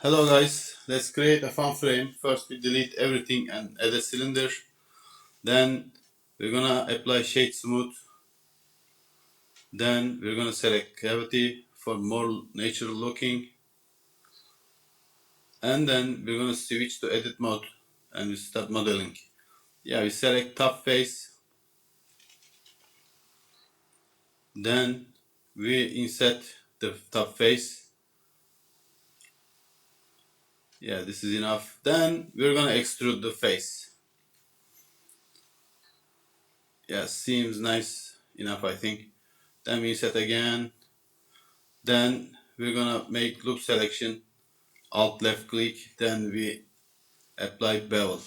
Hello guys, let's create a fan frame. First we delete everything and add a cylinder. Then we're gonna apply shade smooth. Then we're gonna select cavity for more natural looking. And then we're gonna switch to edit mode and we start modeling. We select top face. Then we inset the top face. This is enough. Then we're gonna extrude the face. Seems nice enough I think. Then we inset again. Then we're gonna make loop selection, alt left click, then we apply bevel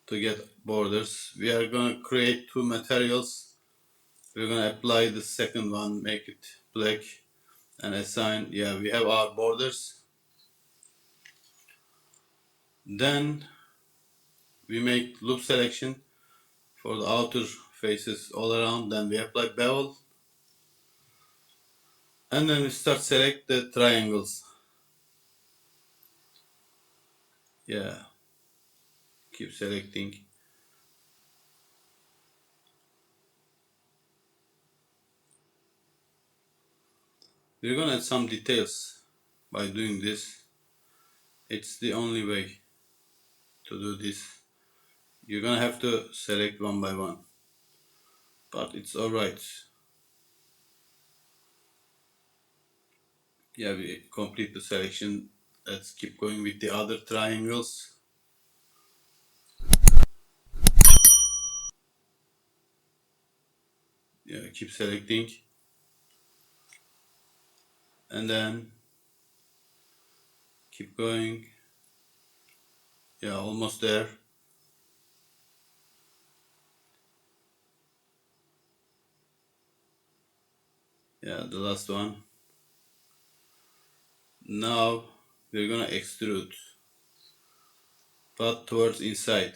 to get borders. We are gonna create two materials. We're gonna apply the second one, make it black and assign. We have our borders. Then we make loop selection for the outer faces all around, then we apply bevel. And then we start select the triangles. Keep selecting. We're gonna add some details by doing this. It's the only way to do this. You're gonna have to select one by one, but it's alright. We complete the selection. Let's keep going with the other triangles. Keep selecting. And then keep going. Almost there. The last one. Now we're gonna extrude, but towards inside.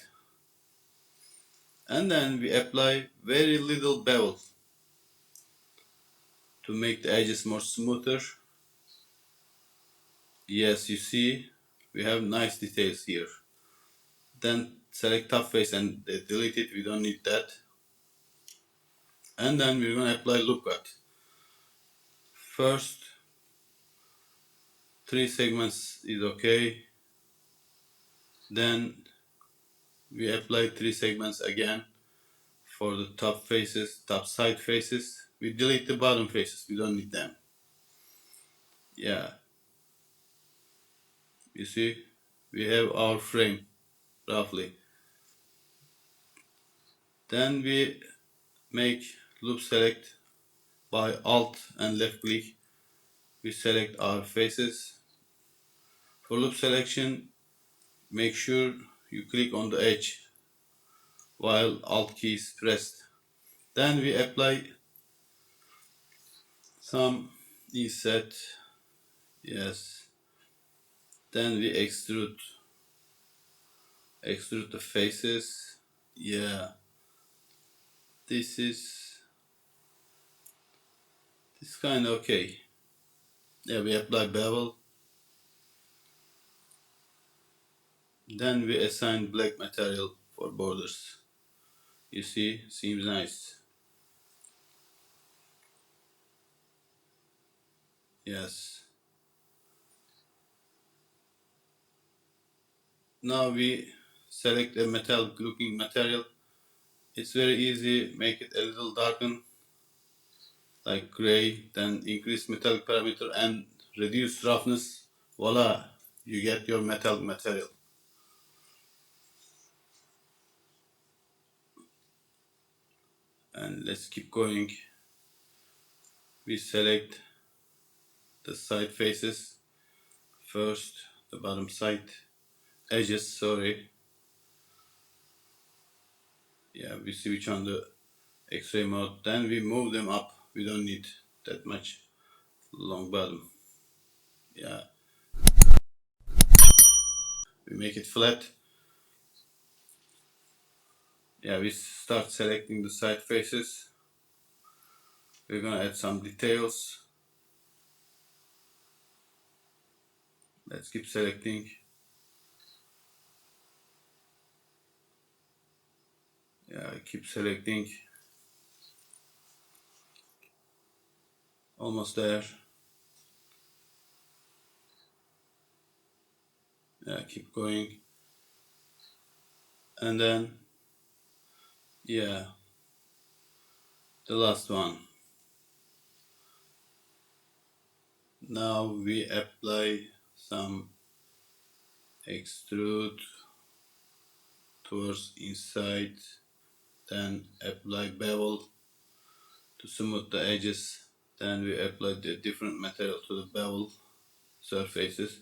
And then we apply very little bevel to make the edges more smoother. Yes, you see, we have nice details here. Then select top face and delete it, we don't need that. And then we're gonna apply loop cut. First 3 segments is okay. Then we apply 3 segments again for the top faces, top side faces. We delete the bottom faces, we don't need them. You see, we have our frame roughly. Then we make loop select by alt and left click. We select our faces. For loop selection, make sure you click on the edge while alt key is pressed. Then we apply some inset. Then we extrude the faces. This is kind of okay. We apply bevel. Then we assign black material for borders. You see, seems nice. Now we select a metallic looking material. It's very easy, make it a little darken like gray, then increase metallic parameter and reduce roughness. Voila, you get your metallic material. And let's keep going. We select the side faces first, the bottom side edges, sorry. We switch on the X-ray mode, then we move them up. We don't need that much long bottom. We make it flat. We start selecting the side faces. We're gonna add some details. Let's keep selecting. Yeah, I keep selecting. Almost there. Yeah, keep going. And then, yeah, the last one. Now we apply some extrude towards inside, then apply bevel to smooth the edges. Then we apply the different material to the bevel surfaces.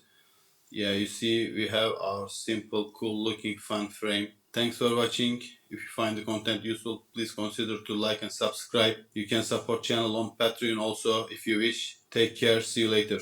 Yeah, you see we have our simple, cool looking fun frame. Thanks for watching. If you find the content useful, please consider to like and subscribe. You can support channel on Patreon also if you wish. Take care, see you later.